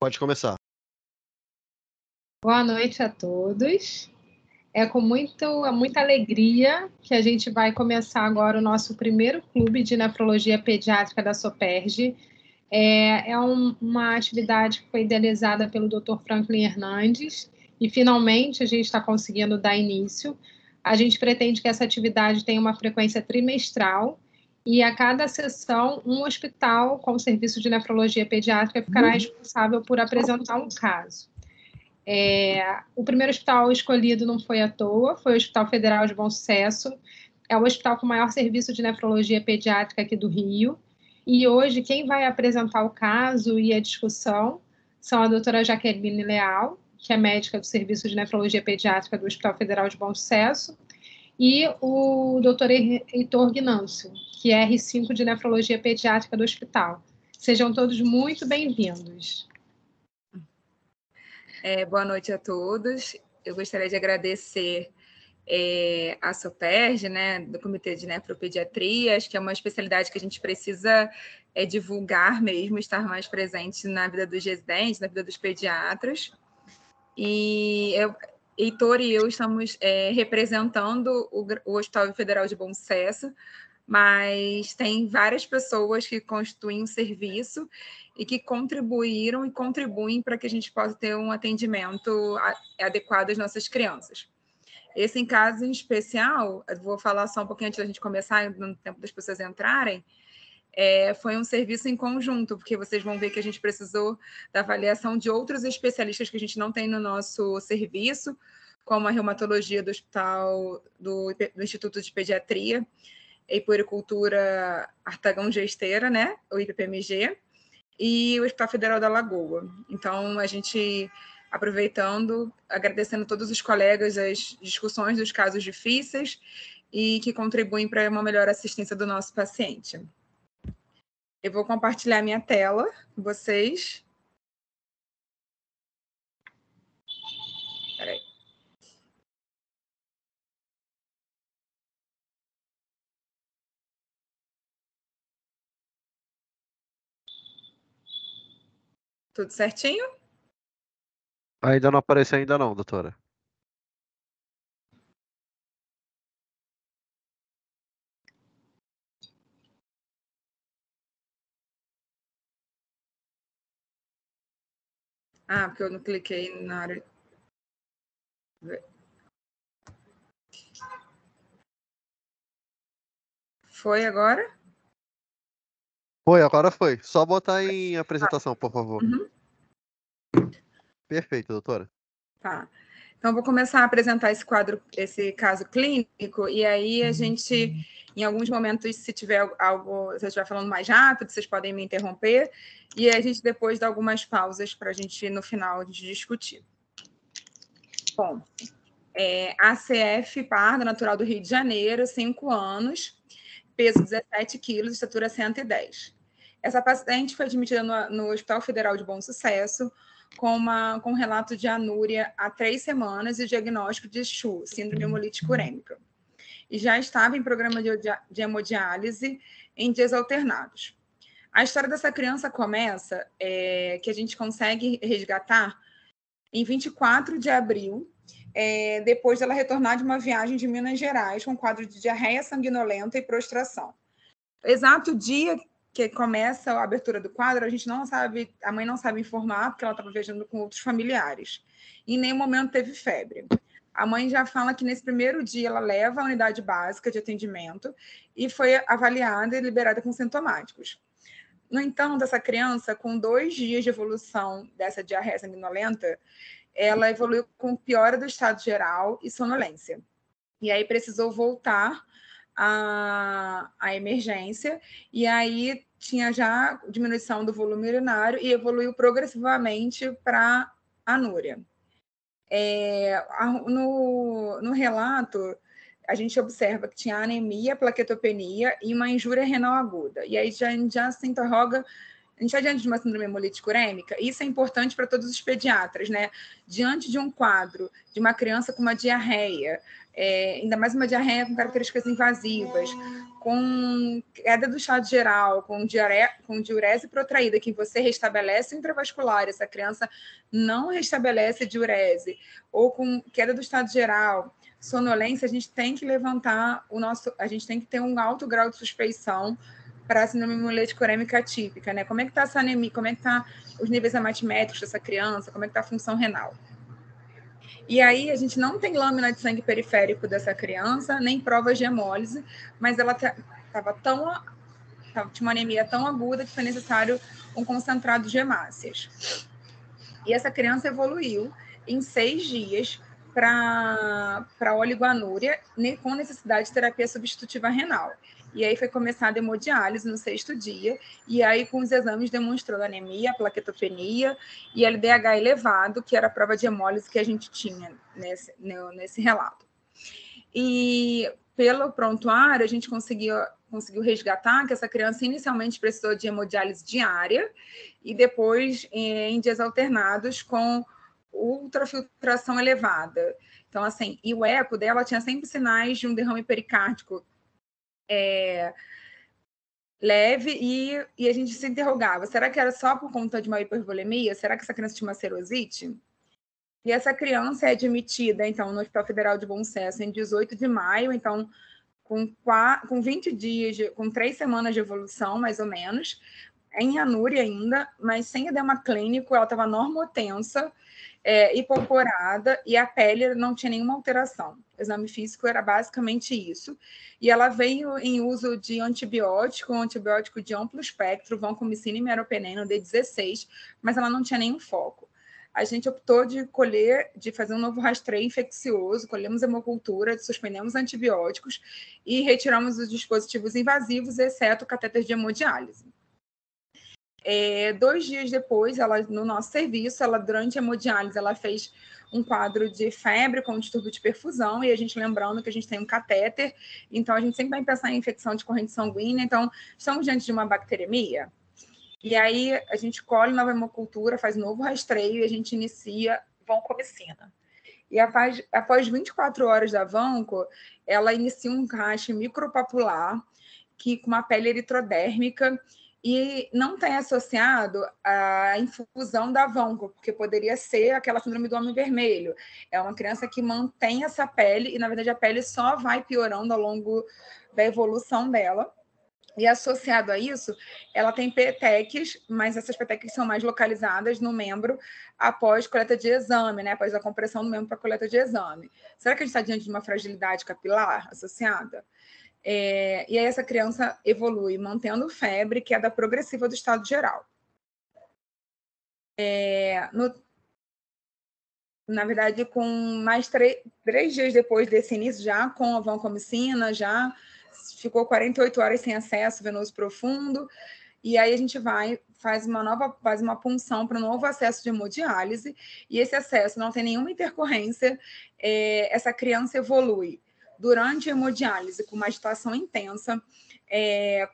Pode começar. Boa noite a todos. É com muita alegria que a gente vai começar agora o nosso primeiro clube de nefrologia pediátrica da Soperj. Uma atividade que foi idealizada pelo Dr. Franklin Hernandes e finalmente a gente está conseguindo dar início. A gente pretende que essa atividade tenha uma frequência trimestral e a cada sessão um hospital com serviço de nefrologia pediátrica ficará responsável por apresentar um caso. O primeiro hospital escolhido não foi à toa, foi o Hospital Federal de Bom Sucesso, é o hospital com o maior serviço de nefrologia pediátrica aqui do Rio, e hoje quem vai apresentar o caso e a discussão são a doutora Jaqueline Leal, que é médica do Serviço de Nefrologia Pediátrica do Hospital Federal de Bom Sucesso, e o doutor Heitor Guinâncio, que é R5 de Nefrologia Pediátrica do hospital. Sejam todos muito bem-vindos. Boa noite a todos. Eu gostaria de agradecer a Soperj, né, do Comitê de Nefropediatria. Acho que é uma especialidade que a gente precisa divulgar mesmo, estar mais presente na vida dos residentes, na vida dos pediatras. E Heitor e eu estamos representando o Hospital Federal de Bom Sucesso, mas tem várias pessoas que constituem um serviço e que contribuíram e contribuem para que a gente possa ter um atendimento adequado às nossas crianças. Esse caso em especial, eu vou falar só um pouquinho antes da gente começar, no tempo das pessoas entrarem, foi um serviço em conjunto, porque vocês vão ver que a gente precisou da avaliação de outros especialistas que a gente não tem no nosso serviço, como a reumatologia do Hospital do Instituto de Pediatria e Puericultura Artagão Gesteira, né, o IPPMG, e o Hospital Federal da Lagoa. Então, a gente, aproveitando, agradecendo a todos os colegas as discussões dos casos difíceis e que contribuem para uma melhor assistência do nosso paciente. Eu vou compartilhar minha tela com vocês. Espera aí. Tudo certinho? Ainda não apareceu ainda não, doutora. Porque eu não cliquei na hora. Foi agora? Foi, agora foi. Só botar em apresentação, por favor. Uhum. Perfeito, doutora. Tá. Então, vou começar a apresentar esse caso clínico, e aí a gente, em alguns momentos, se tiver algo, se eu estiver falando mais rápido, vocês podem me interromper, e a gente depois dá algumas pausas para a gente, no final, discutir. Bom, ACF Parda, natural do Rio de Janeiro, 5 anos, peso 17 quilos, estatura 110. Essa paciente foi admitida no Hospital Federal de Bom Sucesso, com relato de anúria há 3 semanas e diagnóstico de SHU, síndrome hemolítica urêmica. E já estava em programa de hemodiálise em dias alternados. A história dessa criança começa que a gente consegue resgatar em 24 de abril, depois dela retornar de uma viagem de Minas Gerais com quadro de diarreia sanguinolenta e prostração. Exato dia que começa a abertura do quadro, a gente não sabe, a mãe não sabe informar, porque ela estava viajando com outros familiares. Em nenhum momento teve febre. A mãe já fala que nesse primeiro dia ela leva a unidade básica de atendimento e foi avaliada e liberada com sintomáticos. No entanto, essa criança, com 2 dias de evolução dessa diarreia sanguinolenta, ela evoluiu com piora do estado geral e sonolência. E aí precisou voltar a emergência, e aí tinha já diminuição do volume urinário e evoluiu progressivamente para anúria. No relato, a gente observa que tinha anemia, plaquetopenia e uma injúria renal aguda. E aí já se interroga a gente está diante de uma síndrome hemolítica urêmica, e isso é importante para todos os pediatras, né? Diante de um quadro de uma criança com uma diarreia, ainda mais uma diarreia com características invasivas, com queda do estado geral, com diurese protraída, que você restabelece o intravascular, essa criança não restabelece a diurese, ou com queda do estado geral, sonolência, a gente tem que levantar a gente tem que ter um alto grau de suspeição para a síndrome hemolítica urêmica atípica, né? Como é que está essa anemia? Como é que está os níveis hematimétricos dessa criança? Como é que está a função renal? E aí a gente não tem lâmina de sangue periférico dessa criança, nem provas de hemólise, mas ela tinha uma anemia tão aguda que foi necessário um concentrado de hemácias. E essa criança evoluiu em 6 dias para oligoanúria, com necessidade de terapia substitutiva renal. E aí foi começada a hemodiálise no 6º dia, e aí com os exames demonstrou anemia, plaquetopenia e LDH elevado, que era a prova de hemólise que a gente tinha nesse relato. E pelo prontuário, a gente conseguiu resgatar que essa criança inicialmente precisou de hemodiálise diária e depois em dias alternados com ultrafiltração elevada. Então, assim, e o eco dela tinha sempre sinais de um derrame pericárdico leve e a gente se interrogava, será que era só por conta de uma hipervolemia? Será que essa criança tinha uma serosite? E essa criança é admitida, então, no Hospital Federal de Bom Sucesso em 18 de maio, então, com 20 dias, com 3 semanas de evolução, mais ou menos, em anúria ainda, mas sem edema clínico, ela estava normotensa, hipocorada, e a pele não tinha nenhuma alteração. O exame físico era basicamente isso. E ela veio em uso de antibiótico de amplo espectro, vancomicina e meropenem, D16, mas ela não tinha nenhum foco. A gente optou de fazer um novo rastreio infeccioso, colhemos hemocultura, suspendemos antibióticos e retiramos os dispositivos invasivos, exceto o catéter de hemodiálise. 2 dias depois, no nosso serviço, durante a hemodiálise, ela fez um quadro de febre com distúrbio de perfusão, e a gente lembrando que a gente tem um catéter, então a gente sempre vai pensar em infecção de corrente sanguínea, então estamos diante de uma bacteremia. E aí a gente colhe nova hemocultura, faz novo rastreio e a gente inicia vancomicina. E após 24 horas da vanco, ela inicia um raste micropapular com uma pele eritrodérmica e não tem associado a infusão da vanco, porque poderia ser aquela síndrome do homem vermelho. É uma criança que mantém essa pele e, na verdade, a pele só vai piorando ao longo da evolução dela. E associado a isso, ela tem peteques, mas essas peteques são mais localizadas no membro após coleta de exame, né? Após a compressão do membro para coleta de exame. Será que a gente está diante de uma fragilidade capilar associada? E aí essa criança evolui mantendo febre, queda progressiva do estado geral. Na verdade, com mais 3 dias depois desse início, já com a vancomicina, já ficou 48 horas sem acesso venoso profundo, e aí a gente faz uma punção para um novo acesso de hemodiálise, e esse acesso não tem nenhuma intercorrência, essa criança evolui durante a hemodiálise com uma agitação intensa,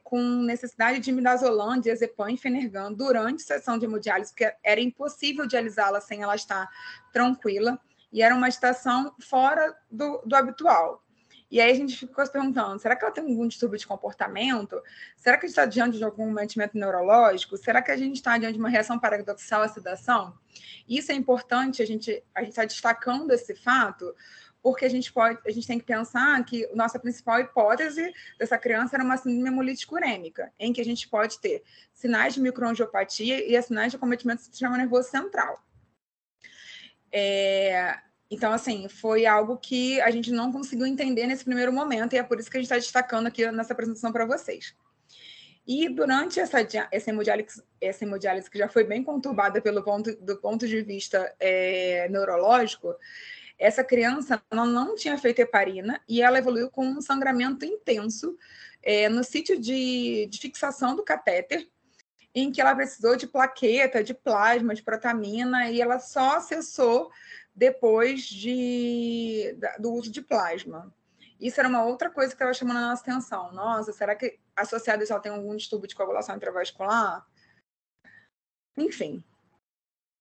com necessidade de midazolam, diazepam e Fenergan durante a sessão de hemodiálise, porque era impossível dialisá-la sem ela estar tranquila, e era uma agitação fora do habitual. E aí a gente ficou se perguntando, será que ela tem algum distúrbio de comportamento? Será que a gente está diante de algum mantimento neurológico? Será que a gente está diante de uma reação paradoxal à sedação? Isso é importante, a gente está destacando esse fato, porque a gente tem que pensar que a nossa principal hipótese dessa criança era uma síndrome hemolítica urêmica, em que a gente pode ter sinais de microangiopatia e sinais de acometimento do sistema nervoso central. Então, assim, foi algo que a gente não conseguiu entender nesse primeiro momento, e é por isso que a gente está destacando aqui nessa apresentação para vocês. E durante essa hemodiálise, que já foi bem conturbada do ponto de vista neurológico, essa criança não tinha feito heparina e ela evoluiu com um sangramento intenso no sítio de fixação do catéter, em que ela precisou de plaqueta, de plasma, de protamina, e ela só cessou depois do uso de plasma. Isso era uma outra coisa que estava chamando a nossa atenção. Nossa, será que associado a isso ela tem algum distúrbio de coagulação intravascular? Enfim,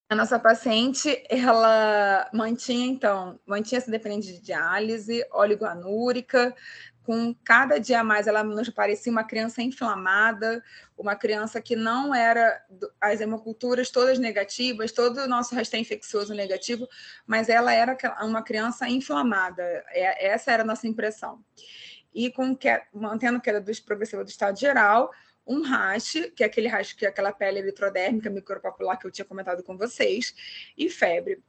a nossa paciente, ela mantinha-se dependente de diálise, oligoanúrica. Com cada dia a mais, ela nos parecia uma criança inflamada, uma criança que não era as hemoculturas todas negativas, todo o nosso rastreio infeccioso negativo, mas ela era uma criança inflamada. Essa era a nossa impressão. E mantendo queda progressiva do estado geral, um rash, que é aquele rash, que é aquela pele eritrodérmica micropapular que eu tinha comentado com vocês, e febre.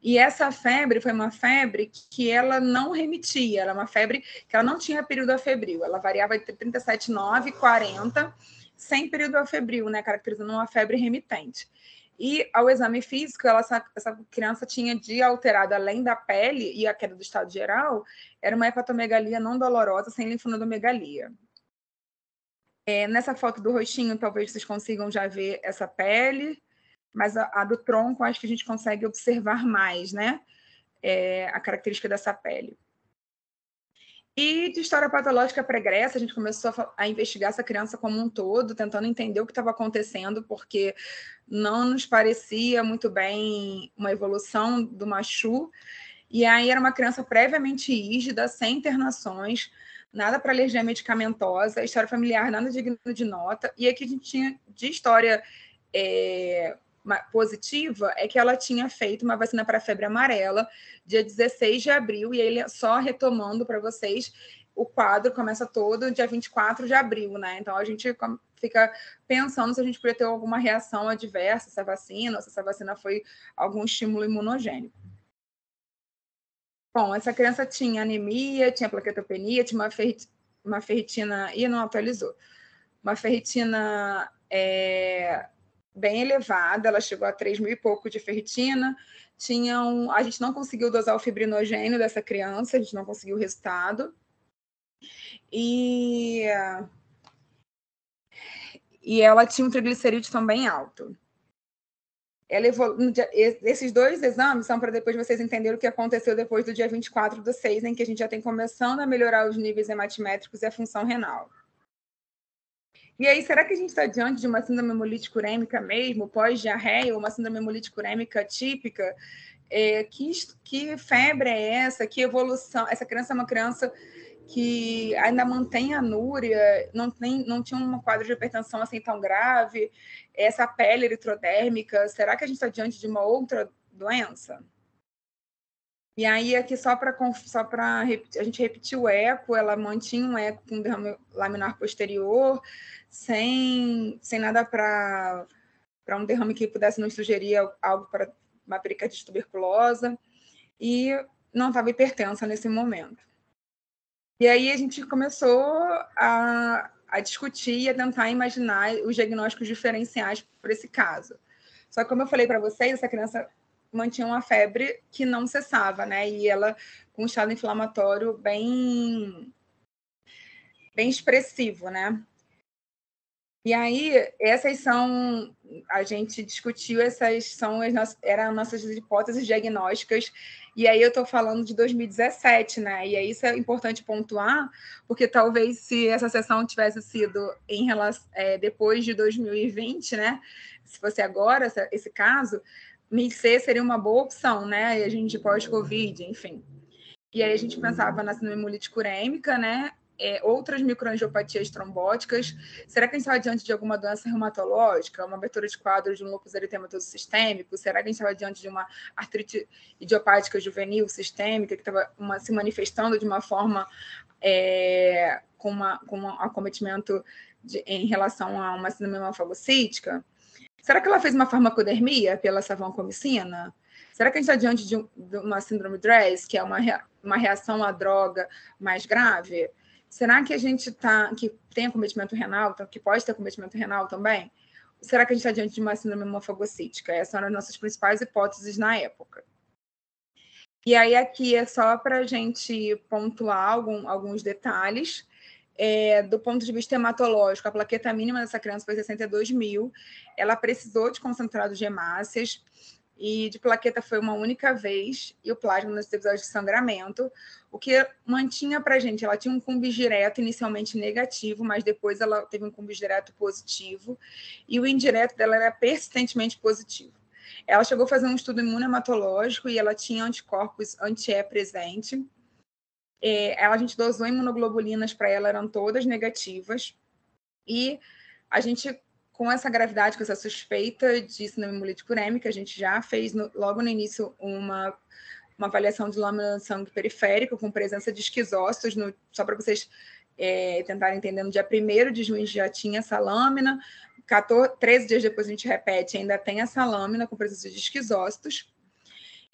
E essa febre foi uma febre que ela não remitia, era uma febre que ela não tinha período afebril, ela variava entre 37,9 e 40, sem período afebril, né, caracterizando uma febre remitente. E ao exame físico, essa criança tinha de alterado, além da pele e a queda do estado geral, era uma hepatomegalia não dolorosa, sem linfonodomegalia. Nessa foto do rostinho, talvez vocês consigam já ver essa pele, mas a do tronco, acho que a gente consegue observar mais, né? A característica dessa pele. E de história patológica pregressa, a gente começou a investigar essa criança como um todo, tentando entender o que estava acontecendo, porque não nos parecia muito bem uma evolução do machu. E aí era uma criança previamente rígida, sem internações, nada para alergia medicamentosa, história familiar nada digno de nota. E aqui a gente tinha de história positiva, é que ela tinha feito uma vacina para febre amarela, dia 16 de abril, e ele só retomando para vocês, o quadro começa todo dia 24 de abril, né? Então a gente fica pensando se a gente podia ter alguma reação adversa a essa vacina, ou se essa vacina foi algum estímulo imunogênico. Bom, essa criança tinha anemia, tinha plaquetopenia, tinha uma ferritina... Ih, não atualizou. Uma ferritina bem elevada, ela chegou a 3.000 e pouco de ferritina. A gente não conseguiu dosar o fibrinogênio dessa criança, a gente não conseguiu o resultado. E ela tinha um triglicerídeo também alto. Esses dois exames são para depois vocês entenderem o que aconteceu depois do dia 24/6, em que a gente já tem começando a melhorar os níveis hematimétricos e a função renal. E aí, será que a gente está diante de uma síndrome hemolítica urêmica mesmo, pós-diarreia, ou uma síndrome hemolítica urêmica típica? Que febre é essa? Que evolução? Essa criança é uma criança que ainda mantém anúria, não tinha um quadro de hipertensão assim tão grave, essa pele eritrodérmica, será que a gente está diante de uma outra doença? E aí, aqui, só para a gente repetir o eco, ela mantinha um eco com derrame laminar posterior, sem nada para um derrame que pudesse nos sugerir algo para uma pericardite tuberculosa, e não estava hipertensa nesse momento. E aí a gente começou a discutir e a tentar imaginar os diagnósticos diferenciais para esse caso. Só que, como eu falei para vocês, essa criança mantinha uma febre que não cessava, né? E ela com um estado inflamatório bem expressivo, né? E aí, a gente discutiu, eram nossas hipóteses diagnósticas, e aí eu estou falando de 2017, né? E aí isso é importante pontuar, porque talvez se essa sessão tivesse sido depois de 2020, né? Se fosse agora, esse caso, MIC-C seria uma boa opção, né? E a gente pós-Covid, enfim. E aí a gente pensava na síndrome hemolítica urêmica, né? Outras microangiopatias trombóticas. Será que a gente estava diante de alguma doença reumatológica, uma abertura de quadro de um lúpus eritematoso sistêmico? Será que a gente estava diante de uma artrite idiopática juvenil sistêmica que estava se manifestando de uma forma com um acometimento em relação a uma síndrome hemofagocítica? Será que ela fez uma farmacodermia pela vancomicina? Será que a gente está diante de uma síndrome DRESS, que é uma reação à droga mais grave? Será que a gente que tem acometimento renal, que pode ter acometimento renal também? Será que a gente está diante de uma síndrome hemofagocítica? Essas eram as nossas principais hipóteses na época. E aí aqui é só para a gente pontuar alguns detalhes. Do ponto de vista hematológico, a plaqueta mínima dessa criança foi 62.000. Ela precisou de concentrado de hemácias. e de plaqueta foi uma única vez, e o plasma nos episódios de sangramento, o que mantinha para a gente, ela tinha um cumbis direto inicialmente negativo, mas depois ela teve um cumbis direto positivo, e o indireto dela era persistentemente positivo. Ela chegou a fazer um estudo imunohematológico e ela tinha anticorpos anti-E presente. A gente dosou imunoglobulinas para ela, eram todas negativas, e a gente, com essa gravidade, com essa suspeita de síndrome hemolítica urêmica, a gente já fez, logo no início, uma avaliação de lâmina de sangue periférico, com presença de esquizócitos, só para vocês tentarem entender, no dia 1º de junho já tinha essa lâmina, 13 dias depois a gente repete, ainda tem essa lâmina com presença de esquizócitos,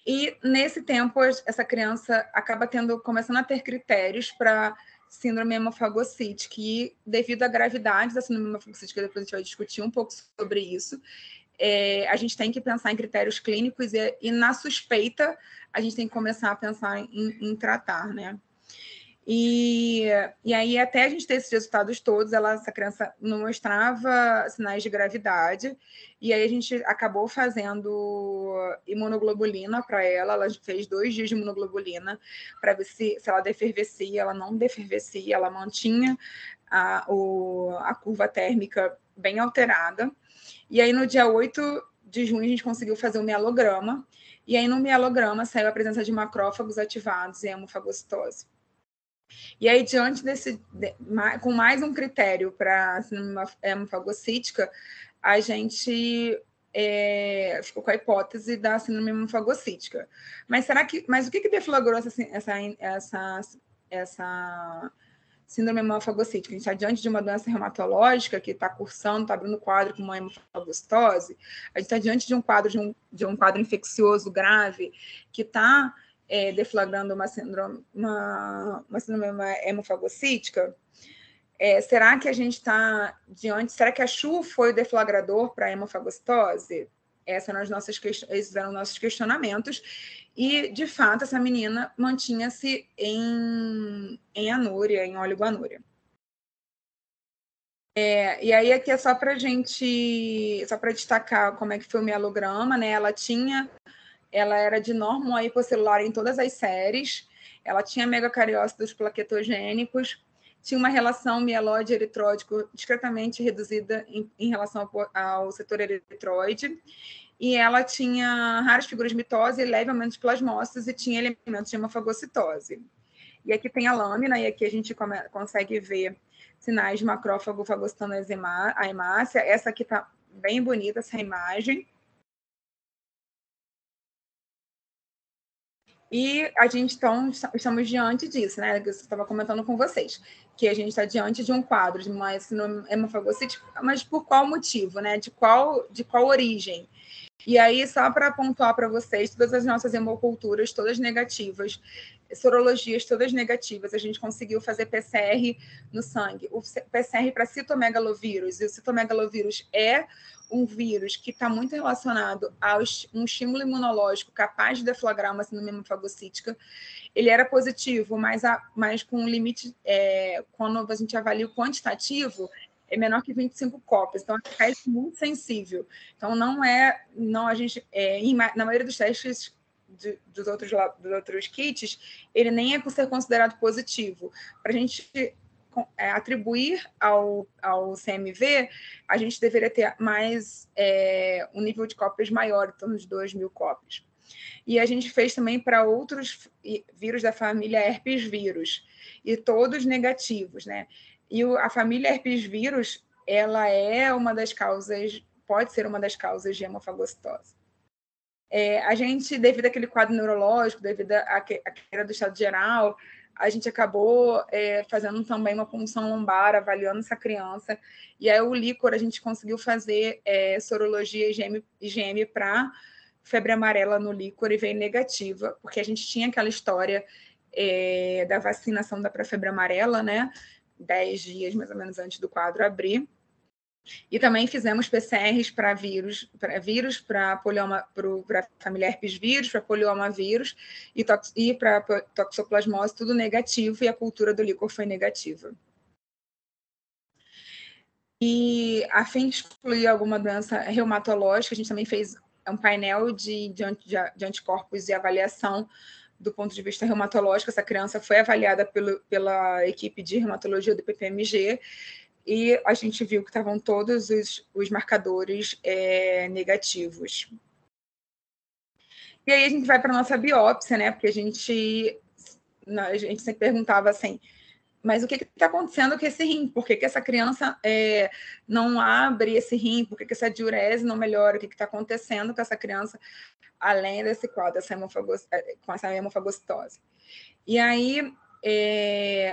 e nesse tempo essa criança acaba começando a ter critérios para síndrome hemofagocítica, e devido à gravidade da síndrome hemofagocítica, depois a gente vai discutir um pouco sobre isso, a gente tem que pensar em critérios clínicos e na suspeita a gente tem que começar a pensar em tratar, né? E aí, até a gente ter esses resultados todos, essa criança não mostrava sinais de gravidade, e aí a gente acabou fazendo imunoglobulina para ela fez 2 dias de imunoglobulina para ver se ela defervescia, ela não defervescia, ela mantinha a curva térmica bem alterada. E aí, no dia 8 de junho, a gente conseguiu fazer o mielograma, e aí no mielograma saiu a presença de macrófagos ativados e hemofagocitose. E aí, diante com mais um critério para a síndrome hemofagocítica, a gente ficou com a hipótese da síndrome hemofagocítica. Mas o que deflagrou essa síndrome hemofagocítica? A gente está diante de uma doença reumatológica que está cursando, está abrindo quadro com uma hemofagocitose. A gente está diante de um quadro infeccioso grave que está deflagrando uma síndrome hemofagocítica. Será que a gente está diante? Será que a Chu foi o deflagrador para a hemofagocitose? Esses eram os nossos questionamentos. E, de fato, essa menina mantinha-se em anúria, em oligoanúria. E aí aqui é só para destacar como é que foi o mielograma, né? Ela era de normo hipocelular em todas as séries, ela tinha megacariócitos plaquetogênicos, tinha uma relação mieloide-eritróico discretamente reduzida em relação ao setor eritroide, e ela tinha raras figuras de mitose e leve aumento de plasmócitos e tinha elementos de hemofagocitose. E aqui tem a lâmina, e aqui a gente consegue ver sinais de macrófago fagocitando a hemácia. Essa aqui está bem bonita, essa imagem. E a gente, então, estamos diante disso, né? Que eu estava comentando com vocês, que a gente está diante de um quadro de uma síndrome hemofagocítica, mas por qual motivo, né? De qual origem? E aí, só para pontuar para vocês, todas as nossas hemoculturas, todas negativas, sorologias todas negativas, a gente conseguiu fazer PCR no sangue. O PCR para citomegalovírus, e o citomegalovírus é um vírus que está muito relacionado a um estímulo imunológico capaz de deflagrar uma síndrome hemofagocítica. Ele era positivo, mas com um limite, quando a gente avalia o quantitativo, é menor que 25 cópias, então é muito sensível. Então, na maioria dos testes dos outros kits, ele nem é ser considerado positivo. Para a gente atribuir ao CMV, a gente deveria ter um nível de cópias maior, em torno de 2.000 cópias. E a gente fez também para outros vírus da família herpes vírus, e todos negativos, né? E a família herpes vírus, ela pode ser uma das causas de hemofagocitose. A gente, devido àquele quadro neurológico, devido à queda do estado geral, a gente acabou fazendo também uma punção lombar, avaliando essa criança, e aí o líquor a gente conseguiu fazer sorologia IgM para febre amarela no líquor e veio negativa, porque a gente tinha aquela história da vacinação da febre amarela, né? 10 dias mais ou menos antes do quadro abrir. E também fizemos PCRs para vírus, para a família herpes vírus, para polioma vírus e para toxoplasmose, tudo negativo, e a cultura do líquor foi negativa. E a fim de excluir alguma doença reumatológica, a gente também fez um painel de anticorpos e avaliação do ponto de vista reumatológico. Essa criança foi avaliada pela equipe de reumatologia do PPMG e a gente viu que estavam todos os marcadores negativos. E aí a gente vai para a nossa biópsia, né? Porque a gente sempre perguntava assim, mas o que está acontecendo com esse rim? Por que essa criança não abre esse rim? Por que essa diurese não melhora? O que está acontecendo com essa criança, além desse quadro, com essa hemofagocitose? E aí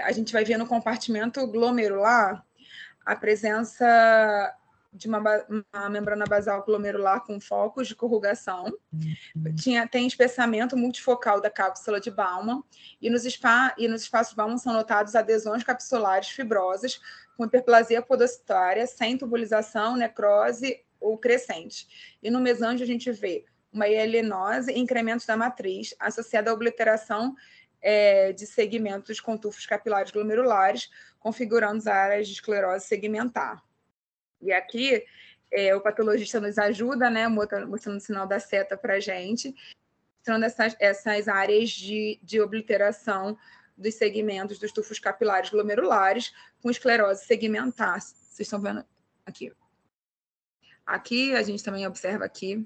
a gente vai ver no compartimento glomerular a presença de uma membrana basal glomerular com focos de corrugação. Tem espessamento multifocal da cápsula de Baumann e nos espaços Baumann são notados adesões capsulares fibrosas com hiperplasia podocitária, sem tubulização, necrose ou crescente. E no mesângio a gente vê uma hielinose e incrementos da matriz associada à obliteração de segmentos com tufos capilares glomerulares, configurando as áreas de esclerose segmentar. E aqui o patologista nos ajuda, né, mostrando o sinal da seta para a gente, mostrando essas áreas de obliteração dos segmentos dos tufos capilares glomerulares com esclerose segmentar. Vocês estão vendo aqui? Aqui a gente também observa aqui.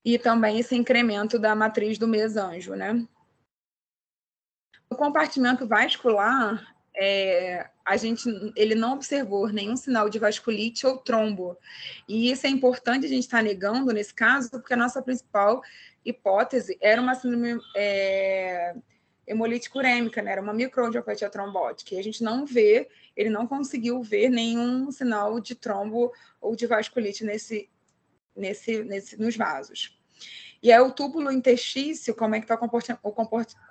E também esse incremento da matriz do mesanjo, né? No compartimento vascular, ele não observou nenhum sinal de vasculite ou trombo. E isso é importante a gente estar negando nesse caso, porque a nossa principal hipótese era uma síndrome hemolítica urêmica, né? Era uma microangiopatia trombótica. E a gente não vê, ele não conseguiu ver nenhum sinal de trombo ou de vasculite nos vasos. E aí o túbulo interstício, como é que está o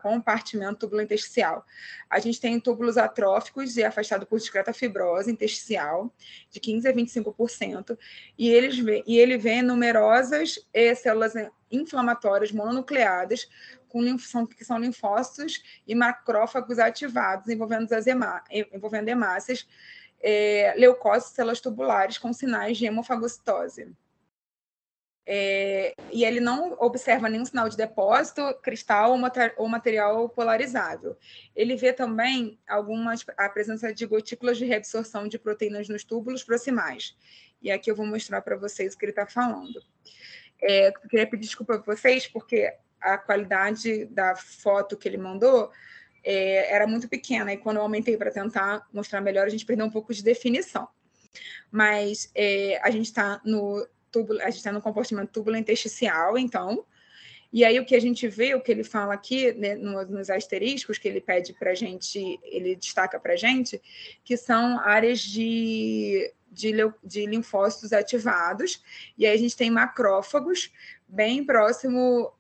compartimento tubulo-intersticial? A gente tem túbulos atróficos e afastado por discreta fibrose intersticial, de 15% a 25%, e ele vê numerosas células inflamatórias mononucleadas, que são linfócitos e macrófagos ativados, envolvendo hemácias, leucócitos, células tubulares com sinais de hemofagocitose. E ele não observa nenhum sinal de depósito, cristal ou material polarizável. Ele vê também a presença de gotículas de reabsorção de proteínas nos túbulos proximais. E aqui eu vou mostrar para vocês o que ele está falando. Eu queria pedir desculpa para vocês, porque a qualidade da foto que ele mandou era muito pequena, e quando eu aumentei para tentar mostrar melhor, a gente perdeu um pouco de definição. Mas a gente está no compartimento tubulo-intersticial, então, e aí o que a gente vê, o que ele fala aqui, né, nos asteriscos que ele pede para a gente, ele destaca para a gente, que são áreas de linfócitos ativados, e aí a gente tem macrófagos bem próximo,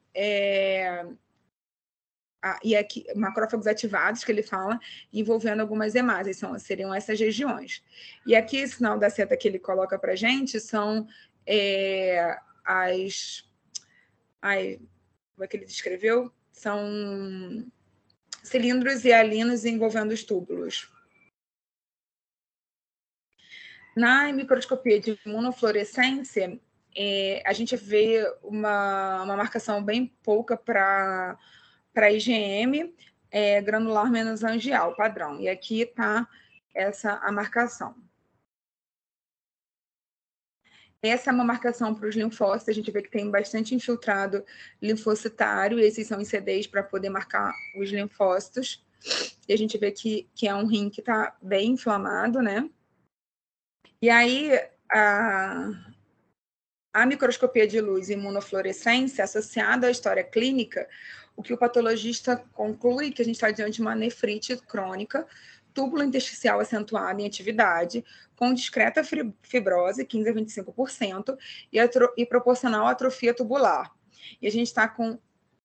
e aqui, macrófagos ativados, que ele fala, envolvendo algumas hemácias, seriam essas regiões. E aqui, esse sinal da seta que ele coloca para a gente são como é que ele descreveu? São cilindros hialinos envolvendo os túbulos. Na microscopia de imunofluorescência, a gente vê uma marcação bem pouca para IgM, granular mesangial, padrão. E aqui está a marcação. Essa é uma marcação para os linfócitos, a gente vê que tem bastante infiltrado linfocitário, e esses são ICDs para poder marcar os linfócitos. E a gente vê que é um rim que está bem inflamado, né? E aí, a microscopia de luz e imunofluorescência, associada à história clínica, o que o patologista conclui que a gente está diante de uma nefrite crônica, túbulo intersticial acentuado em atividade, com discreta fibrose, 15% a 25%, e proporcional à atrofia tubular. E a gente está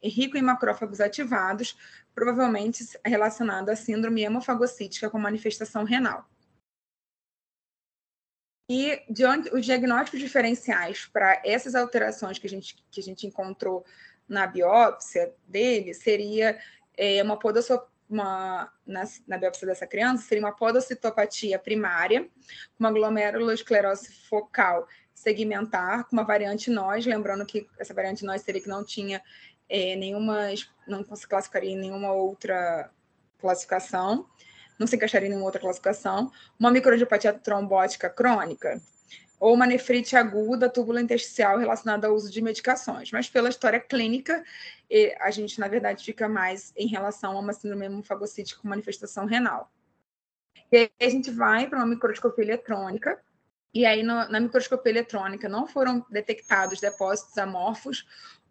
rico em macrófagos ativados, provavelmente relacionado à síndrome hemofagocítica com manifestação renal. E os diagnósticos diferenciais para essas alterações que a gente encontrou na biópsia dele seria na biópsia dessa criança, seria uma podocitopatia primária, uma glomerulosclerose focal segmentar com uma variante nós, lembrando que essa variante nós seria que não tinha não se classificaria em nenhuma outra classificação, não se encaixaria em nenhuma outra classificação, uma microangiopatia trombótica crônica, ou uma nefrite aguda tubulointersticial relacionada ao uso de medicações. Mas pela história clínica, a gente, na verdade, fica mais em relação a uma síndrome hemofagocítica com manifestação renal. E aí a gente vai para uma microscopia eletrônica, e aí na microscopia eletrônica não foram detectados depósitos amorfos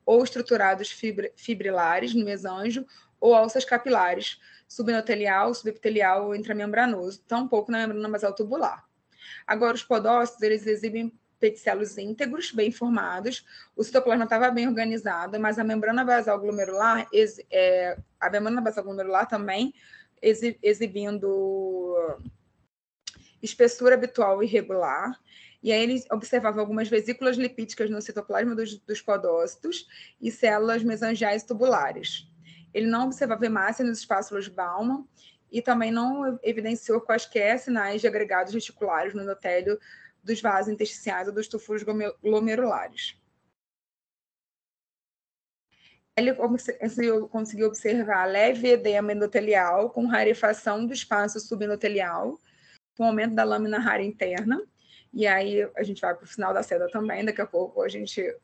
ou estruturados fibrilares no mesanjo ou alças capilares, subendotelial, subepitelial ou intramembranoso, tampouco na membrana basal tubular. Agora, os podócitos, eles exibem peticelos íntegros, bem formados, o citoplasma estava bem organizado, mas a membrana basal glomerular também exibindo espessura habitual irregular, e aí ele observava algumas vesículas lipídicas no citoplasma dos podócitos e células mesangiais tubulares. Ele não observava hemácia nos espáculos Baumann e também não evidenciou quaisquer sinais de agregados reticulares no endotélio dos vasos intersticiais ou dos tufos glomerulares. Ele conseguiu observar leve edema endotelial com rarefação do espaço subendotelial, com aumento da lâmina rara interna. E aí a gente vai para o final da seda também, daqui a pouco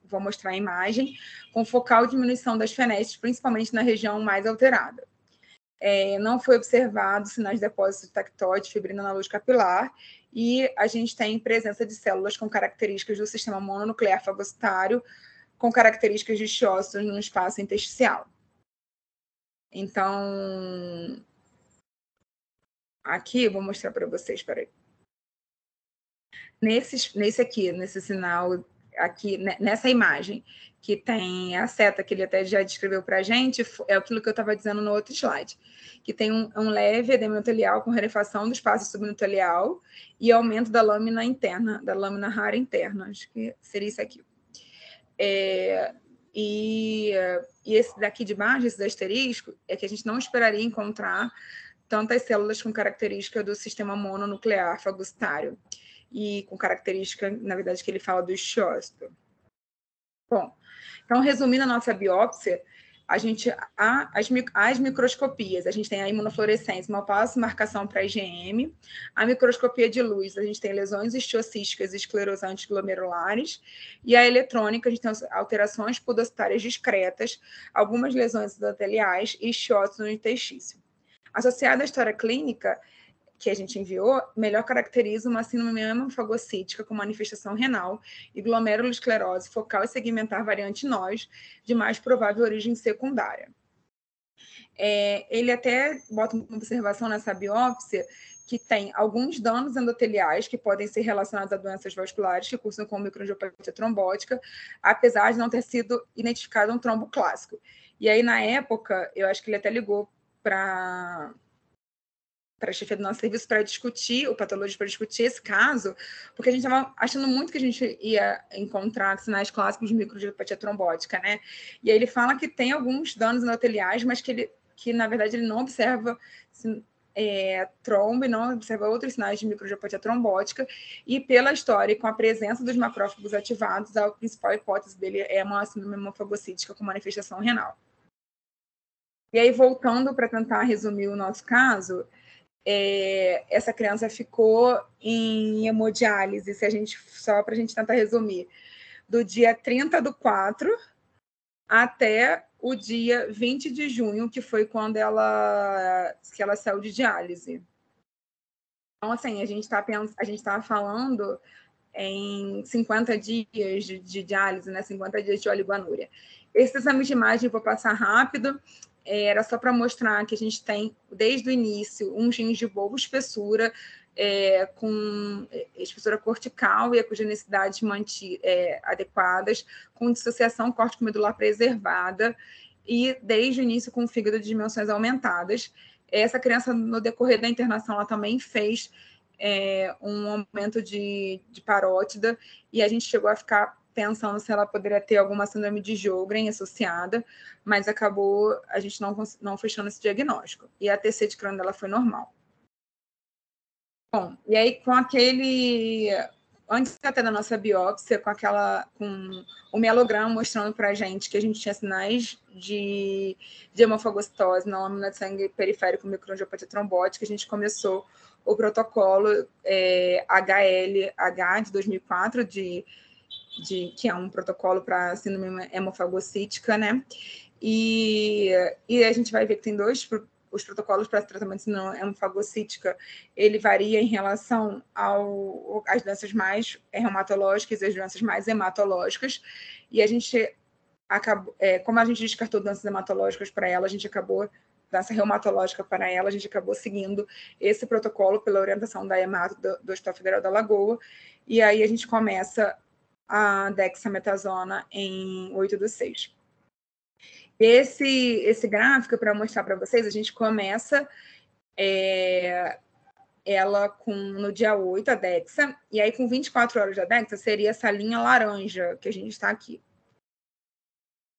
vou mostrar a imagem, com focal diminuição das fenestes, principalmente na região mais alterada. Não foi observado sinais de depósito de tactóide, fibrina na luz capilar, e a gente tem presença de células com características do sistema mononuclear fagocitário, com características de xiócitos no espaço intersticial. Então, aqui eu vou mostrar para vocês, espera aí. Nesse sinal aqui, nessa imagem, que tem a seta que ele até já descreveu para a gente, é aquilo que eu estava dizendo no outro slide, que tem um leve edema endotelial com rarefação do espaço subendotelial e aumento da lâmina interna, da lâmina rara interna, acho que seria isso aqui. E esse daqui de baixo, esse asterisco, é que a gente não esperaria encontrar tantas células com característica do sistema mononuclear fagocitário e com característica, na verdade, que ele fala do xiócito. Bom, então, resumindo a nossa biópsia, as microscopias, a gente tem a imunofluorescência, uma marcação para IgM, a microscopia de luz, a gente tem lesões histiocísticas e esclerosantes glomerulares, e a eletrônica, a gente tem alterações podocitárias discretas, algumas lesões endoteliais e xiócitos no interstício. Associada à história clínica que a gente enviou, melhor caracteriza uma síndrome hemofagocítica com manifestação renal e glomerulosclerose focal e segmentar variante nós, de mais provável origem secundária. Ele até bota uma observação nessa biópsia que tem alguns danos endoteliais que podem ser relacionados a doenças vasculares que cursam com microangiopatia trombótica, apesar de não ter sido identificado um trombo clássico. E aí, na época, eu acho que ele até ligou para a chefia do nosso serviço para discutir, o patologista para discutir esse caso, porque a gente estava achando muito que a gente ia encontrar sinais clássicos de microangiopatia trombótica, né? E aí ele fala que tem alguns danos endoteliais, mas que na verdade, ele não observa trombo e não observa outros sinais de microangiopatia trombótica, e pela história e com a presença dos macrófagos ativados, a principal hipótese dele é uma síndrome hemofagocítica com manifestação renal. E aí, voltando para tentar resumir o nosso caso, essa criança ficou em hemodiálise, só para a gente tentar resumir, do dia 30/4 até o dia 20 de junho, que foi quando ela saiu de diálise. Então, assim, a gente está falando em 50 dias de diálise, né? 50 dias de oligoanúria. Esse exame de imagem eu vou passar rápido, era só para mostrar que a gente tem, desde o início, um gingival espessura, com espessura cortical e ecogenicidade adequadas, com dissociação córtico-medular preservada, e desde o início com o fígado de dimensões aumentadas. Essa criança, no decorrer da internação, ela também fez um aumento de parótida, e a gente chegou a ficar pensando se ela poderia ter alguma síndrome de Sjögren associada, mas acabou a gente não fechando esse diagnóstico. E a TC de crânio dela foi normal. Bom, e aí com antes até da nossa biópsia, com o mielograma mostrando para a gente que a gente tinha sinais de hemofagocitose na lâmina de sangue periférico microangiopatia trombótica, a gente começou o protocolo HLH de 2004, que é um protocolo para síndrome hemofagocítica, né? E a gente vai ver que tem os protocolos para tratamento de síndrome hemofagocítica, ele varia em relação às doenças mais reumatológicas e as doenças mais hematológicas, e a gente acabou, como a gente descartou doenças hematológicas para ela, a gente acabou, doença reumatológica para ela, a gente acabou seguindo esse protocolo pela orientação da hemato do Hospital Federal da Lagoa, e aí a gente começa a dexametasona em 8/6. Esse gráfico, para mostrar para vocês, a gente começa ela no dia 8, a Dexa, e aí com 24 horas da Dexa seria essa linha laranja que a gente está aqui.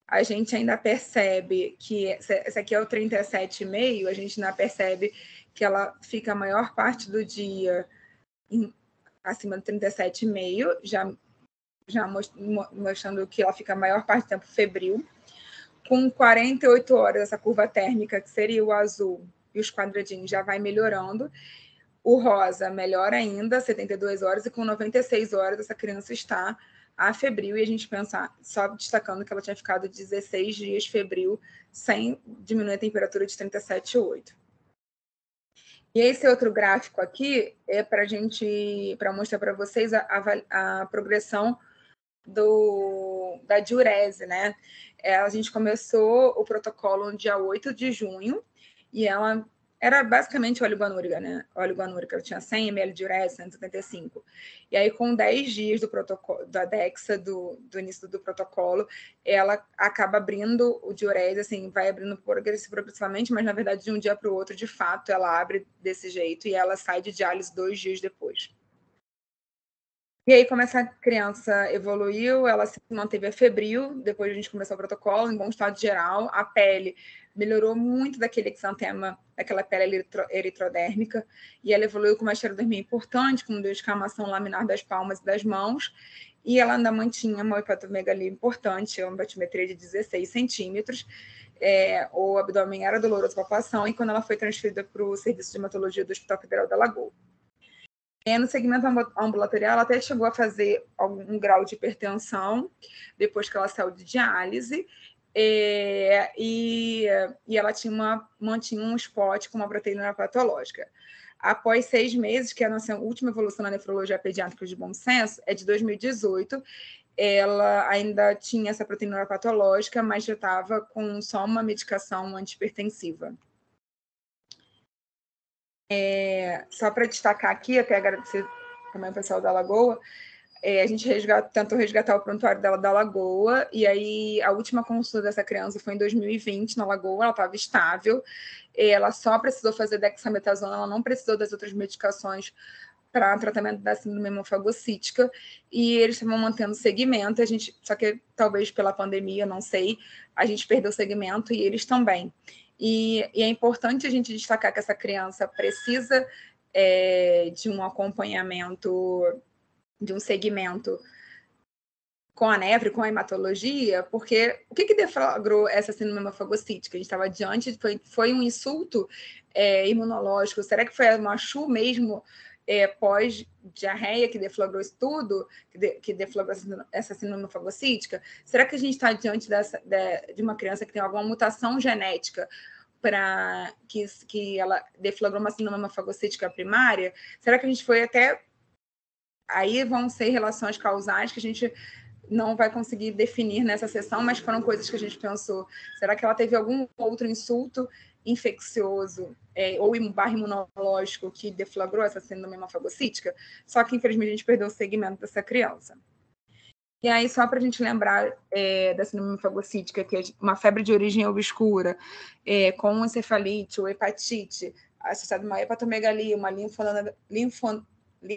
A gente ainda percebe que esse aqui é o 37,5, a gente ainda percebe que ela fica a maior parte do dia acima do 37,5, já mostrando que ela fica a maior parte do tempo febril. Com 48 horas, essa curva térmica, que seria o azul e os quadradinhos, já vai melhorando. O rosa melhor ainda, 72 horas, e com 96 horas essa criança está afebril, e a gente pensar, só destacando que ela tinha ficado 16 dias febril, sem diminuir a temperatura de 37,8. E esse outro gráfico aqui é para mostrar para vocês a progressão da diurese, né? A gente começou o protocolo no dia 8 de junho, e ela era basicamente oligoanúrica, né? Oligoanúrica, ela tinha 100 ml de diurese, 175. E aí, com 10 dias do protocolo, da Dexa, do início do protocolo, ela acaba abrindo o diurese, assim, vai abrindo progressivamente, mas, na verdade, de um dia para o outro, de fato, ela abre desse jeito, e ela sai de diálise 2 dias depois. E aí, como essa criança evoluiu, ela se manteve febril, depois a gente começou o protocolo, em bom estado geral, a pele melhorou muito daquele exantema, daquela pele eritrodérmica, e ela evoluiu com uma esterodermia importante, com descamação laminar das palmas e das mãos, e ela ainda mantinha uma hepatomegalia importante, uma batimetria de 16 centímetros, o abdômen era doloroso para a palpação, e quando ela foi transferida para o serviço de hematologia do Hospital Federal da Lagoa. No segmento ambulatorial, ela até chegou a fazer algum grau de hipertensão, depois que ela saiu de diálise, e ela mantinha um spot com uma proteína patológica. Após 6 meses, que é a nossa última evolução na nefrologia pediátrica de bom senso, é de 2018, ela ainda tinha essa proteína patológica, mas já estava com só uma medicação antihipertensiva. Só para destacar aqui, até agradecer também ao pessoal da Lagoa, a gente tentou resgatar o prontuário dela da Lagoa, e aí a última consulta dessa criança foi em 2020 na Lagoa, ela estava estável, ela só precisou fazer dexametasona, ela não precisou das outras medicações para tratamento da síndrome hemofagocítica, e eles estavam mantendo segmento, só que talvez pela pandemia, não sei, a gente perdeu o segmento, e eles também. E é importante a gente destacar que essa criança precisa de um acompanhamento, de um segmento com a nefro, com a hematologia, porque o que deflagrou essa síndrome hemofagocítica? A gente estava diante, foi um insulto imunológico? Será que foi uma CHU mesmo pós-diarreia que deflagrou isso tudo, que deflagrou essa síndrome hemofagocítica? Será que a gente está diante de uma criança que tem alguma mutação genética para que ela deflagrou uma síndrome hemofagocítica primária? Será que a gente foi até... Aí vão ser relações causais que a gente não vai conseguir definir nessa sessão, mas foram coisas que a gente pensou. Será que ela teve algum outro insulto infeccioso ou imunológico que deflagrou essa síndrome hemofagocítica? Só que, infelizmente, a gente perdeu o segmento dessa criança. E aí, só para a gente lembrar da síndrome hemofagocítica, que é uma febre de origem obscura, com encefalite ou hepatite, associada a uma hepatomegalia, uma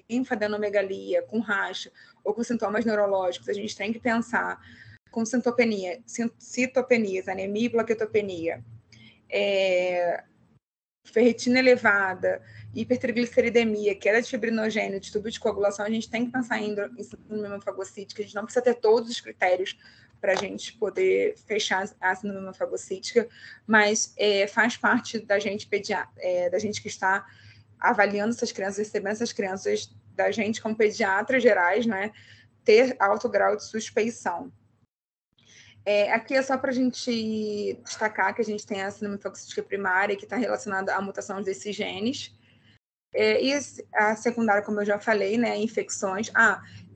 linfadenomegalia, com racha, ou com sintomas neurológicos, a gente tem que pensar com citopenias, anemia e plaquetopenia, ferritina elevada hipertrigliceridemia, queda de fibrinogênio, distúrbio de coagulação, a gente tem que pensar em síndrome hemofagocítica. A gente não precisa ter todos os critérios para a gente poder fechar a síndrome hemofagocítica, mas faz parte da gente da gente que está avaliando essas crianças, recebendo essas crianças, da gente como pediatras gerais, né, ter alto grau de suspeição. Aqui é só para a gente destacar que a gente tem a síndrome hemofagocítica primária, que está relacionada à mutação desses genes. E a secundária, como eu já falei, né, infecções.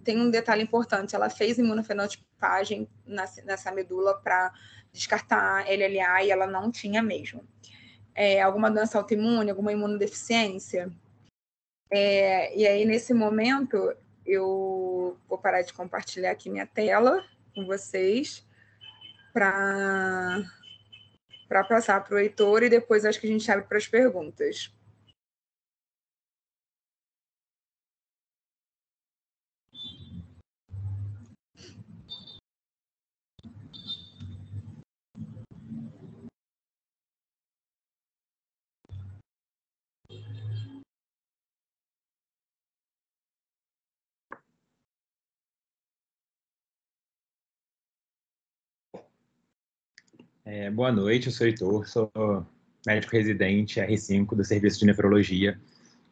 Tem um detalhe importante, ela fez imunofenotipagem nessa medula para descartar LLA e ela não tinha mesmo. Alguma doença autoimune, alguma imunodeficiência. E aí, nesse momento, eu vou parar de compartilhar aqui minha tela com vocês para passar para o Heitor e depois acho que a gente abre para as perguntas. Boa noite, eu sou Heitor, sou médico residente R5 do Serviço de Nefrologia